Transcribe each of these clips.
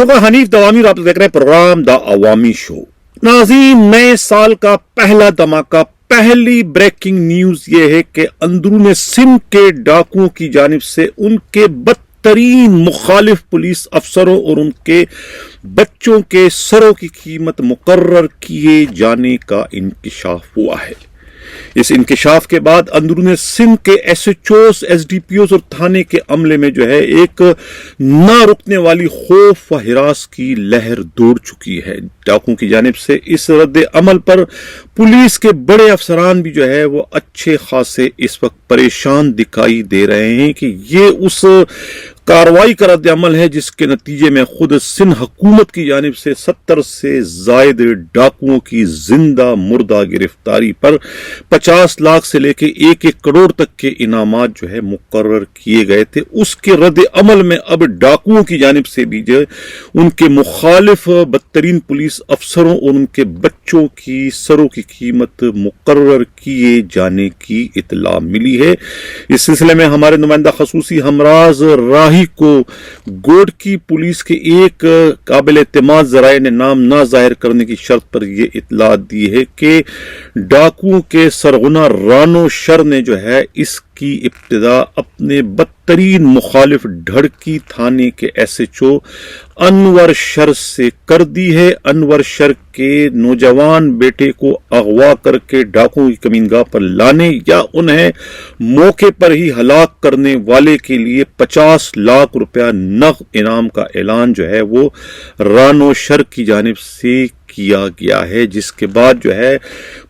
شوکا حنیف دوامی آپ دیکھ رہے ہیں پروگرام دا عوامی شو۔ ناظرین، نئے سال کا پہلا دھماکہ، پہلی بریکنگ نیوز یہ ہے کہ اندرون سندھ کے ڈاکوؤں کی جانب سے ان کے بدترین مخالف پولیس افسروں اور ان کے بچوں کے سروں کی قیمت مقرر کیے جانے کا انکشاف ہوا ہے۔ اس انکشاف کے بعد اندرون سندھ کے S H Os, S D P Os اور تھانے کے عملے میں ایک نہ رکنے والی خوف و ہراس کی لہر دوڑ چکی ہے۔ ڈاکوؤں کی جانب سے اس رد عمل پر پولیس کے بڑے افسران بھی وہ اچھے خاصے اس وقت پریشان دکھائی دے رہے ہیں کہ یہ اس کارروائی کا رد عمل ہے جس کے نتیجے میں خود سندھ حکومت کی جانب سے 70 سے زائد ڈاکوؤں کی زندہ مردہ گرفتاری پر 50 لاکھ سے لے کے 1 کروڑ تک کے انعامات مقرر کیے گئے تھے۔ اس کے رد عمل میں اب ڈاکوؤں کی جانب سے بھی ان کے مخالف بدترین پولیس افسروں اور ان کے بچوں کی سروں کی قیمت مقرر کیے جانے کی اطلاع ملی ہے۔ اس سلسلے میں ہمارے نمائندہ خصوصی ہمراز راہی کو گوڈکی پولیس کے ایک قابل اعتماد ذرائع نے نام نہ ظاہر کرنے کی شرط پر یہ اطلاع دی ہے کہ ڈاکوؤں کے سرغنہ رانو شر نے اس کی ابتدا اپنے بدترین مخالف ڈھڑکی تھانے کے ایس ایچ او انور شر سے کر دی ہے۔ انور شر کے نوجوان بیٹے کو اغوا کر کے ڈاکوؤں کی کمینگاہ پر لانے یا انہیں موقع پر ہی ہلاک کرنے والے کے لیے 50 لاکھ روپیہ نقد انعام کا اعلان وہ رانو شر کی جانب سے کیا گیا ہے، جس کے بعد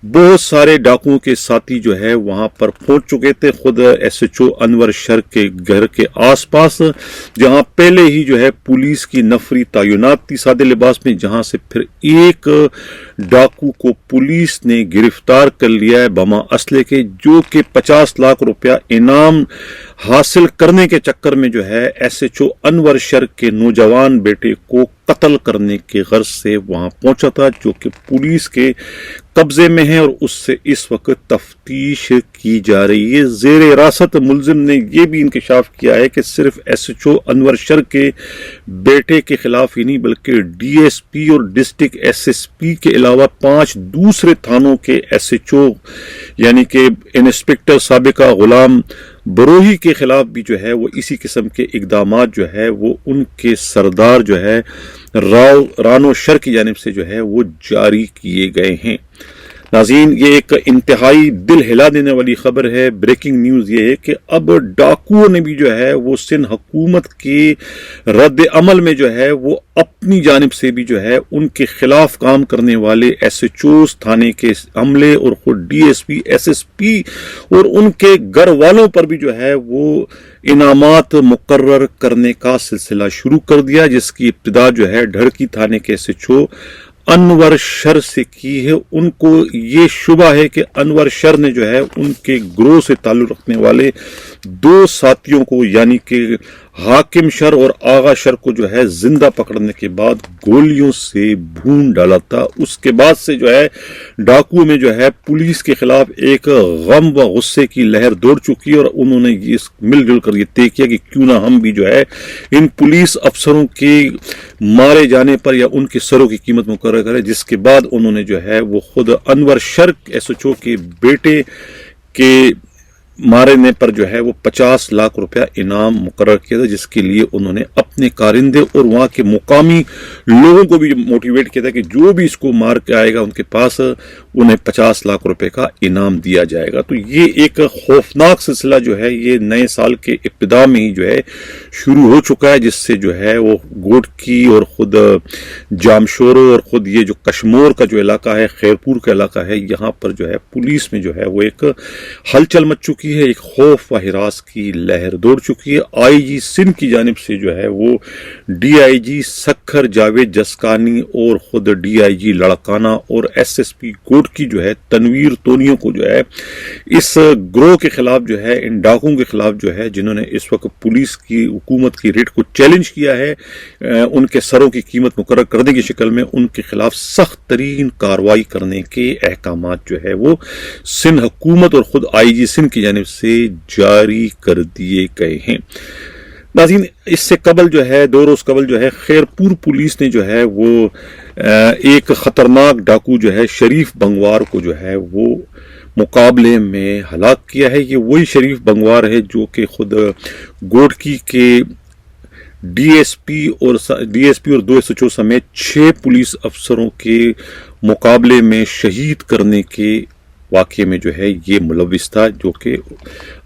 بہت سارے ڈاکوؤں کے ساتھی وہاں پر پہنچ چکے تھے۔ خود ایس ایچ او انور شر کے گھر کے آس پاس جہاں پہلے ہی پولیس کی نفری تعینات تھی سادے لباس میں، جہاں سے پھر ایک ڈاکو کو پولیس نے گرفتار کر لیا ہے بما اسلحے کے، جو کہ 50 لاکھ روپیہ انعام حاصل کرنے کے چکر میں ایس ایچ او انور شر کے نوجوان بیٹے کو قتل کرنے کے غرض سے وہاں پہنچا تھا، جو کہ پولیس کے قبضے میں ہے اور اس سے اس وقت تفتیش کی جا رہی ہے۔ زیر حراست ملزم نے یہ بھی انکشاف کیا ہے کہ صرف ایس ایچ او انور شر کے بیٹے کے خلاف ہی نہیں بلکہ ڈی ایس پی اور ڈسٹرکٹ ایس ایس پی کے علاوہ 5 دوسرے تھانوں کے ایس ایچ او یعنی کہ انسپکٹر سابقہ غلام بروہی کے خلاف بھی وہ اسی قسم کے اقدامات وہ ان کے سردار رانو شر کی جانب سے وہ جاری کیے گئے ہیں۔ ناظرین، یہ ایک انتہائی دل ہلا دینے والی خبر ہے۔ بریکنگ نیوز یہ ہے کہ اب ڈاکوؤں نے بھی وہ سندھ حکومت کے رد عمل میں وہ اپنی جانب سے بھی ان کے خلاف کام کرنے والے ایس ایچ اوز، تھانے کے عملے اور خود D S P, S S P اور ان کے گھر والوں پر بھی وہ انعامات مقرر کرنے کا سلسلہ شروع کر دیا، جس کی ابتدا ڈھڑکی تھانے کے ایس ایچ او انور شر سے کی ہے۔ ان کو یہ شبہ ہے کہ انور شر نے ان کے گروہ سے تعلق رکھنے والے 2 ساتھیوں کو یعنی کہ حاکم شر اور آغا شر کو زندہ پکڑنے کے بعد گولیوں سے بھون ڈالا تھا۔ اس کے بعد سے ڈاکو میں پولیس کے خلاف ایک غم و غصے کی لہر دوڑ چکی ہے اور انہوں نے مل جل کر یہ طے کیا کہ کیوں نہ ہم بھی ان پولیس افسروں کے مارے جانے پر یا ان کے سروں کی قیمت مقرر کرے، جس کے بعد انہوں نے وہ خود انور شر ایس ایچ او کے بیٹے کے مارنے پر وہ 50 لاکھ روپیہ انعام مقرر کیا تھا، جس کے لیے انہوں نے اپنے کارندے اور وہاں کے مقامی لوگوں کو بھی موٹیویٹ کیا تھا کہ جو بھی اس کو مار کے آئے گا ان کے پاس انہیں 50 لاکھ روپے کا انعام دیا جائے گا۔ تو یہ ایک خوفناک سلسلہ یہ نئے سال کے ابتدا میں ہی شروع ہو چکا ہے، جس سے وہ گوڈکی اور خود جامشورو اور خود یہ جو کشمور کا علاقہ ہے، خیرپور کا علاقہ ہے، یہاں پر پولیس میں وہ ایک ہلچل مچ چکی ہے، ایک خوف و ہراس کی لہر دوڑ چکی ہے۔ آئی جی سندھ کی جانب سے وہ ڈی آئی جی سکھر جاوید جسکانی اور خود ڈی آئی جی لڑکانہ اور ایس ایس پی گوڈکی تنویر تونیوں کو اس گروہ کے خلاف ان ڈاکوؤں کے خلاف جنہوں نے اس وقت پولیس کی حکومت کی ریٹ کو چیلنج کیا ہے، ان کے سروں کی قیمت مقرر کرنے کی شکل میں ان کے خلاف سخت ترین کارروائی کرنے کے احکامات وہ سندھ حکومت اور خود آئی جی سندھ کی جانب سے جاری کر دیے گئے ہیں۔ ناظرین، اس سے قبل جو ہے 2 روز قبل جو ہے خیرپور پولیس نے جو ہے وہ ایک خطرناک ڈاکو جو ہے شریف بنگوار کو جو ہے وہ مقابلے میں ہلاک کیا ہے۔ یہ وہی شریف بنگوار ہے جو کہ خود گوڈکی کے ڈی ایس پی اور 2 SHO سمیت 6 پولیس افسروں کے مقابلے میں شہید کرنے کے واقعے میں جو ہے یہ ملوث تھا، جو کہ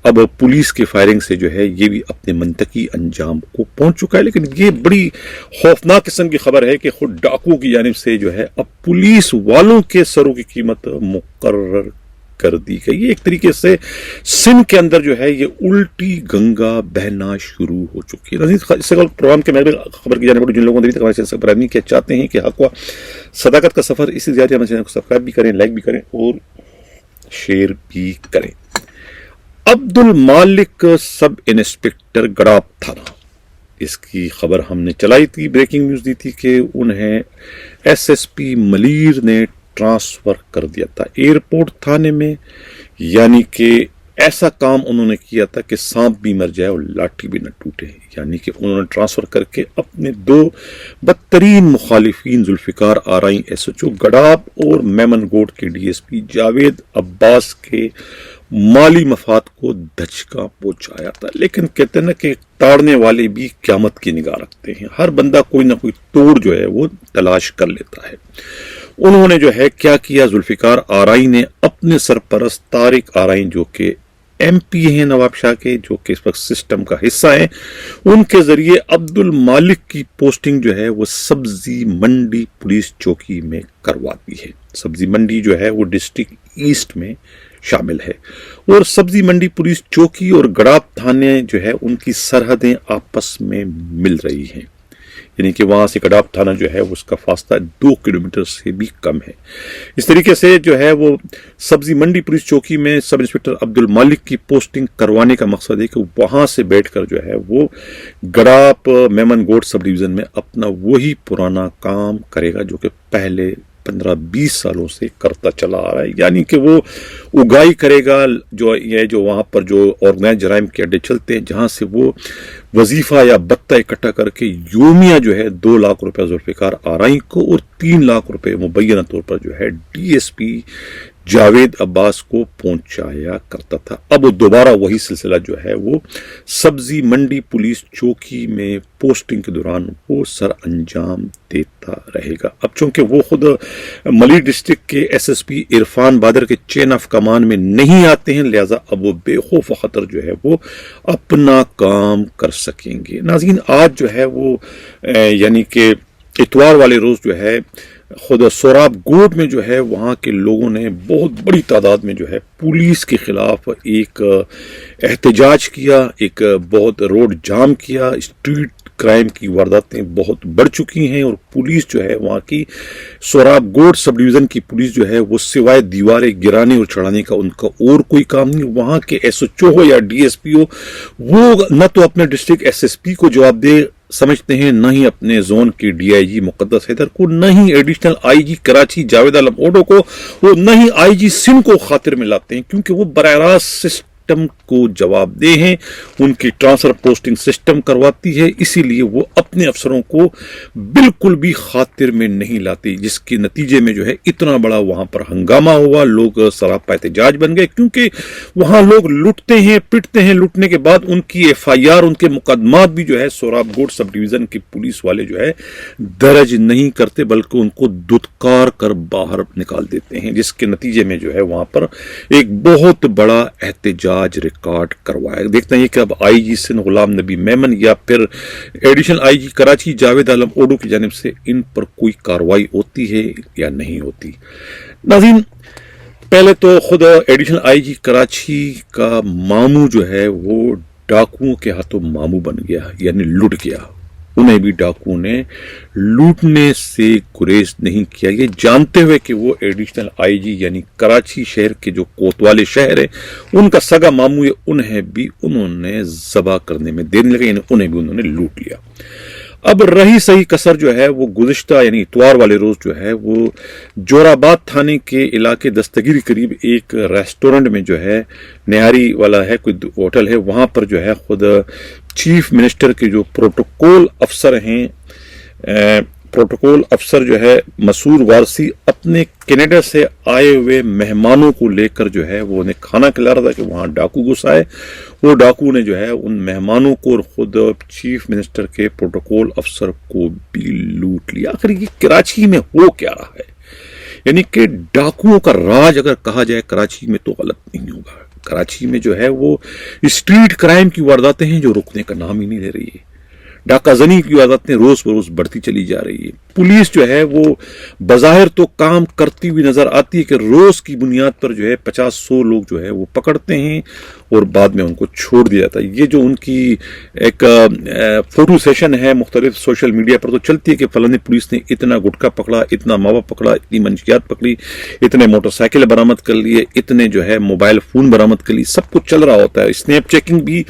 اب پولیس کے فائرنگ سے جو ہے یہ بھی اپنے منطقی انجام کو پہنچ چکا ہے۔ لیکن یہ بڑی خوفناک قسم کی خبر ہے کہ خود ڈاکوؤں کی جانب سے جو ہے اب پولیس والوں کے سروں کی قیمت مقرر کر دی گئی۔ یہ ایک طریقے سے سندھ کے اندر جو ہے یہ الٹی گنگا بہنا شروع ہو چکی ہے۔ اس سے پروگرام کے میں خبر کی جانے پر جن لوگوں نے ابھی تک سبسکرائب کیا چاہتے ہیں کہ حق و صداقت کا سفر اسی زیادہ ہمارے چینل کو سبسکرائب بھی کریں، لائک بھی کریں اور شیئر بھی کریں۔ عبد المالک سب انسپکٹر گڑاب تھانہ، اس کی خبر ہم نے چلائی تھی، بریکنگ نیوز دی تھی کہ انہیں SSP ملیر نے ٹرانسفر کر دیا تھا ایئرپورٹ تھانے میں، یعنی کہ ایسا کام انہوں نے کیا تھا کہ سانپ بھی مر جائے اور لاٹھی بھی نہ ٹوٹے، یعنی کہ انہوں نے ٹرانسفر کر کے اپنے 2 بدترین مخالفین ذوالفقار آرائیں SHO گڑاب اور میمن گوڈ کے DSP جاوید عباس کے مالی مفاد کو دھچکا پہنچایا تھا۔ لیکن کہتے ہیں نا کہ تاڑنے والے بھی قیامت کی نگاہ رکھتے ہیں، ہر بندہ کوئی نہ کوئی توڑ جو ہے وہ تلاش کر لیتا ہے۔ انہوں نے جو ہے کیا کیا، ذوالفقار آرائی نے اپنے سرپرست طارق آرائی جو کہ MP ہیں نواب شاہ کے، جو کہ اس وقت سسٹم کا حصہ ہیں، ان کے ذریعے عبد المالک کی پوسٹنگ جو ہے وہ سبزی منڈی پولیس چوکی میں کروا دی ہے۔ سبزی منڈی جو ہے وہ ڈسٹرکٹ ایسٹ میں شامل ہے، اور سبزی منڈی پولیس چوکی اور گڑاب تھانے جو ہے ان کی سرحدیں آپس میں مل رہی ہیں، یعنی کہ وہاں سے گڑاب تھانہ جو ہے اس کا فاصلہ 2 کلومیٹر سے بھی کم ہے۔ اس طریقے سے جو ہے وہ سبزی منڈی پولیس چوکی میں سب انسپکٹر عبد المالک کی پوسٹنگ کروانے کا مقصد ہے کہ وہاں سے بیٹھ کر جو ہے وہ گڑاب میمن گوڈ سب ڈویژن میں اپنا وہی پرانا کام کرے گا جو کہ پہلے 15-20 سالوں سے کرتا چلا آ رہا ہے، یعنی کہ وہ اگائی کرے گا جو وہاں پر جو آرگنائز جرائم کے اڈے چلتے ہیں، جہاں سے وہ وظیفہ یا بتہ اکٹھا کر کے یومیہ جو ہے 2 لاکھ روپے ذوالفقار آرائی کو اور 3 لاکھ روپے مبینہ طور پر جو ہے DSP جاوید عباس کو پہنچایا کرتا تھا۔ اب دوبارہ وہی سلسلہ جو ہے وہ سبزی منڈی پولیس چوکی میں پوسٹنگ کے دوران وہ سر انجام دیتا رہے گا۔ اب چونکہ وہ خود ملی ڈسٹرکٹ کے SSP عرفان بادر کے چین آف کمان میں نہیں آتے ہیں، لہٰذا اب وہ بے خوف و خطر جو ہے وہ اپنا کام کر سکیں گے۔ ناظرین، آج جو ہے وہ یعنی کہ اتوار والے روز جو ہے خود سوراب گوڈ میں جو ہے وہاں کے لوگوں نے بہت بڑی تعداد میں جو ہے پولیس کے خلاف ایک احتجاج کیا، ایک بہت روڈ جام کیا۔ اسٹریٹ کرائم کی وارداتیں بہت بڑھ چکی ہیں، اور پولیس جو ہے وہاں کی سوراب گوڈ سب ڈویژن کی پولیس جو ہے وہ سوائے دیواریں گرانے اور چڑھانے کا ان کا اور کوئی کام نہیں۔ وہاں کے SHO ہو یا DSP ہو، وہ نہ تو اپنے ڈسٹرکٹ SSP کو جواب دے سمجھتے ہیں، نہ ہی اپنے زون کی DIG مقدس حیدر کو، نہ ہی ایڈیشنل IG کراچی جاوید عالم اوڈو کو، اور نہ ہی IG سندھ کو خاطر میں لاتے ہیں، کیونکہ وہ براہ راست سسٹم کو جواب دے ہیں، ان کی ٹرانسفر پوسٹنگ سسٹم کرواتی ہے، اسی لیے وہ اپنے افسروں کو بالکل بھی خاطر میں نہیں لاتی، جس کے نتیجے میں جو ہے اتنا بڑا وہاں پر ہنگامہ ہوا، لوگ سراپا احتجاج بن گئے، کیونکہ وہاں لوگ لٹتے ہیں، پٹتے ہیں، لٹنے کے بعد ان کی FIR، ان کے مقدمات بھی جو ہے سوراب گوڈ سب ڈویژن کے پولیس والے جو ہے درج نہیں کرتے، بلکہ ان کو دھتکار کر باہر نکال دیتے ہیں، جس کے نتیجے میں جو ہے وہاں پر ایک بہت بڑا احتجاج ریکارڈ کروایا۔ دیکھتے ہیں کہ اب IG سندھ غلام نبی میمن یا پھر ایڈیشنل IG کراچی جاوید عالم اوڈو کی جانب سے ان پر کوئی کارروائی ہوتی ہے یا نہیں ہوتی۔ ناظرین، پہلے تو خود ایڈیشنل IG کراچی کا ماموں جو ہے وہ ڈاکوؤں کے ہاتھوں ماموں بن گیا، یعنی لٹ گیا۔ انہیں بھی ڈاکوؤں نے لوٹنے سے گریز نہیں کیا، یہ جانتے ہوئے کہ وہ ایڈیشنل IG یعنی کراچی شہر کے جو کوتوالے شہر ہے ان کا سگا ماموں ہے، انہوں نے ذبح کرنے میں دیر نہیں لگی، یعنی انہوں نے لوٹ لیا۔ اب رہی صحیح کسر جو ہے وہ گزشتہ یعنی اتوار والے روز جو ہے وہ جوراباد تھانے کے علاقے دستگیری قریب ایک ریسٹورنٹ میں جو ہے نہاری والا ہے، کوئی ہوٹل ہے، وہاں پر جو ہے خود چیف منسٹر کے جو پروٹوکول افسر ہیں، پروٹوکول افسر جو ہے مسرور وارسی، اپنے کینیڈا سے آئے ہوئے مہمانوں کو لے کر جو ہے وہ انہیں کھانا کھلا رہا تھا کہ وہاں ڈاکو گھس آئے. وہ ڈاکو نے جو ہے ان مہمانوں کو اور خود چیف منسٹر کے پروٹوکول افسر کو بھی لوٹ لیا. آخر یہ کراچی میں ہو کیا رہا ہے؟ یعنی کہ ڈاکوؤں کا راج اگر کہا جائے کراچی میں تو غلط نہیں ہوگا. کراچی میں جو ہے وہ اسٹریٹ کرائم کی وارداتیں ہیں جو رکنے کا نام ہی نہیں لے رہی ہے. ڈاکہ زنی کی وارداتیں روز بروز بڑھتی چلی جا رہی ہے. پولیس جو ہے وہ بظاہر تو کام کرتی ہوئی نظر آتی ہے کہ روز کی بنیاد پر جو ہے 50-100 لوگ جو ہے وہ پکڑتے ہیں اور بعد میں ان کو چھوڑ دیا جاتا ہے. یہ جو ان کی ایک فوٹو سیشن ہے مختلف سوشل میڈیا پر تو چلتی ہے کہ فلاں پولیس نے اتنا گٹکا پکڑا، اتنا ماوا پکڑا، اتنی منشیات پکڑی، اتنے موٹر سائیکل برآمد کر لیے، اتنے جو ہے موبائل فون برآمد کر لیے. سب کچھ چل رہا ہوتا ہے. اسنیپ چیکنگ بھی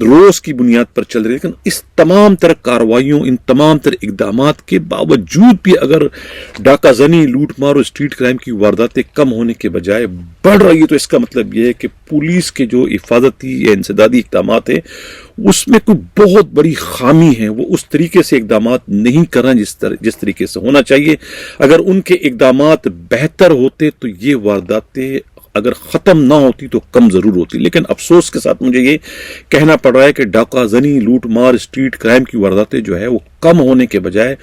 روز کی بنیاد پر چل رہی ہے. لیکن اس تمام تر کارروائیوں، ان تمام تر اقدامات کے باوجود بھی اگر ڈاکہ زنی، لوٹ مار اور اسٹریٹ کرائم کی وارداتیں کم ہونے کے بجائے بڑھ رہی ہے تو اس کا مطلب یہ ہے کہ پولیس کے جو حفاظتی یا انسدادی اقدامات ہیں اس میں کوئی بہت بڑی خامی ہے. وہ اس طریقے سے اقدامات نہیں کر رہے جس طریقے سے ہونا چاہیے. اگر ان کے اقدامات بہتر ہوتے تو یہ وارداتیں اگر ختم نہ ہوتی تو کم ضرور ہوتی. لیکن افسوس کے ساتھ مجھے یہ کہنا پڑ رہا ہے کہ ڈاکہ زنی، لوٹ مار، اسٹریٹ کرائم کی وارداتیں جو ہے وہ کم ہونے کے بجائے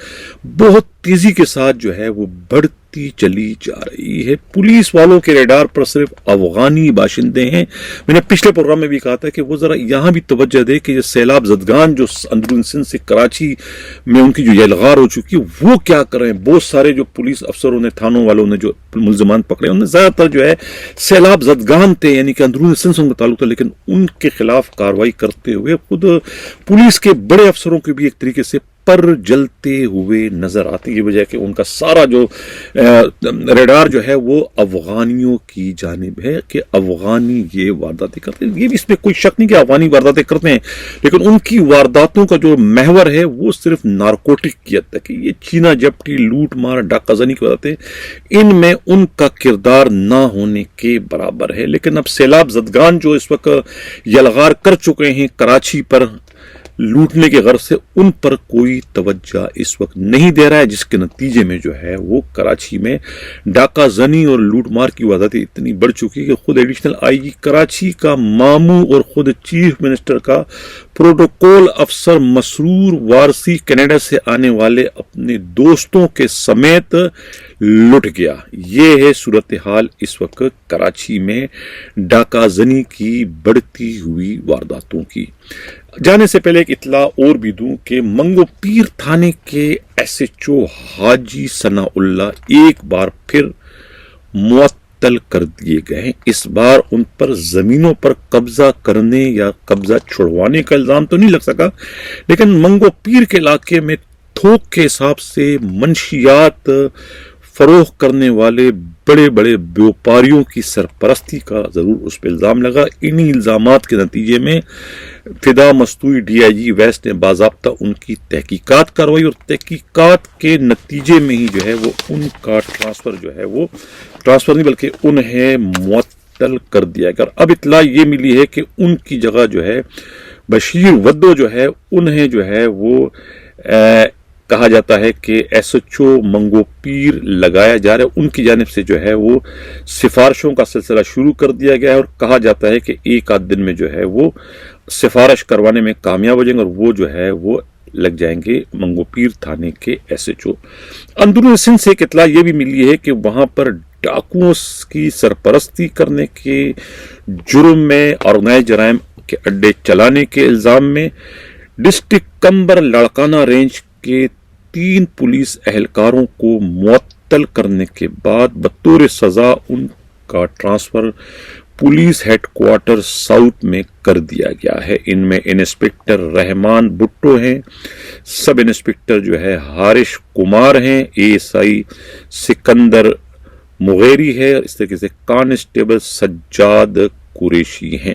بہت تیزی کے ساتھ جو ہے وہ بڑھتی چلی جا رہی ہے. پولیس والوں کے ریڈار پر صرف افغانی باشندے ہیں. میں نے پچھلے پروگرام میں بھی کہا تھا کہ وہ ذرا یہاں بھی توجہ دے کہ یہ سیلاب زدگان جو اندرون سندھ سے کراچی میں ان کی جو یلغار ہو چکی ہے وہ کیا کر رہے ہیں. بہت سارے جو پولیس افسروں نے، تھانوں والوں نے جو ملزمان پکڑے انہوں نے زیادہ تر جو ہے سیلاب زدگان تھے، یعنی کہ اندرون سندھ سے ان کا تعلق تھا. لیکن ان کے خلاف کارروائی کرتے ہوئے خود پولیس کے بڑے افسروں کے بھی ایک طریقے سے پر جلتے ہوئے نظر آتے. یہ وجہ کہ ان کا سارا جو ریڈار جو ہے وہ افغانیوں کی جانب ہے کہ افغانی یہ وارداتیں کرتے ہیں. یہ بھی اس میں کوئی شک نہیں کہ افغانی وارداتیں کرتے ہیں، لیکن ان کی وارداتوں کا جو محور ہے وہ صرف نارکوٹک کی حد تک ہے. یہ چینا جپٹی، لوٹ مار، ڈاکہ زنی کی وارداتیں ان میں ان کا کردار نہ ہونے کے برابر ہے. لیکن اب سیلاب زدگان جو اس وقت یلغار کر چکے ہیں کراچی پر لوٹنے کے غرض سے، ان پر کوئی توجہ اس وقت نہیں دے رہا ہے، جس کے نتیجے میں جو ہے وہ کراچی میں ڈاکہ زنی اور لوٹ مار کی وارداتیں اتنی بڑھ چکی کہ خود ایڈیشنل آئی جی کراچی کا ماموں اور خود چیف منسٹر کا پروٹوکول افسر مسرور وارسی کینیڈا سے آنے والے اپنے دوستوں کے سمیت لٹ گیا. یہ ہے صورتحال اس وقت کراچی میں ڈاکہ زنی کی بڑھتی ہوئی وارداتوں کی. جانے سے پہلے ایک اطلاع اور بھی دوں کہ منگو پیر تھانے کے ایس ایچ او حاجی ثناء اللہ ایک بار پھر معطل کر دیے گئے ہیں. اس بار ان پر زمینوں پر قبضہ کرنے یا قبضہ چھڑوانے کا الزام تو نہیں لگ سکا، لیکن منگو پیر کے علاقے میں تھوک کے حساب سے منشیات فروخت کرنے والے بڑے بڑے بیوپاریوں کی سرپرستی کا ضرور اس پہ الزام لگا. انہی الزامات کے نتیجے میں Fida Mastoi D I G west نے باضابطہ ان کی تحقیقات کروائی اور تحقیقات کے نتیجے میں ہی جو ہے وہ ان کا ٹرانسفر جو ہے وہ ٹرانسفر نہیں بلکہ انہیں معطل کر دیا گیا. اب اطلاع یہ ملی ہے کہ ان کی جگہ جو ہے بشیر ودو جو ہے انہیں جو ہے وہ کہا جاتا ہے کہ ایس ایچ او منگو پیر لگایا جا رہا ہے. ان کی جانب سے جو ہے وہ سفارشوں کا سلسلہ شروع کر دیا گیا ہے اور کہا جاتا ہے کہ ایک آدھ دن میں جو ہے وہ سفارش کروانے میں کامیاب ہو جائیں گے اور وہ جو ہے وہ لگ جائیں گے منگو پیر تھانے کے ایس ایچ او. اندرون سندھ سے ایک اطلاع یہ بھی ملی ہے کہ وہاں پر ڈاکوؤں کی سرپرستی کرنے کے جرم میں آرگنائز جرائم کے اڈے چلانے کے الزام میں ڈسٹرکٹ کمبر لاڑکانہ رینج کے 3 پولیس اہلکاروں کو معطل کرنے کے بعد بطور سزا ان کا transfer police headquarter south میں کر دیا گیا ہے. ان میں انسپکٹر رحمان بھٹو ہیں، سب انسپکٹر جو ہے ہارش کمار ہیں، اے ایس آئی سکندر مغیری ہے، اس طریقے سے کانسٹیبل سجاد قریشی ہیں.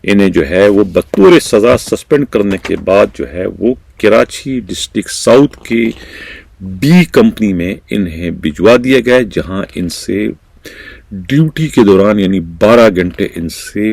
انہیں جو ہے وہ بطور سزا سسپینڈ کرنے کے بعد جو ہے وہ کراچی ڈسٹرکٹ ساؤتھ کے بی کمپنی میں انہیں بھجوا دیا گیا، جہاں ان سے ڈیوٹی کے دوران یعنی 12 گھنٹے ان سے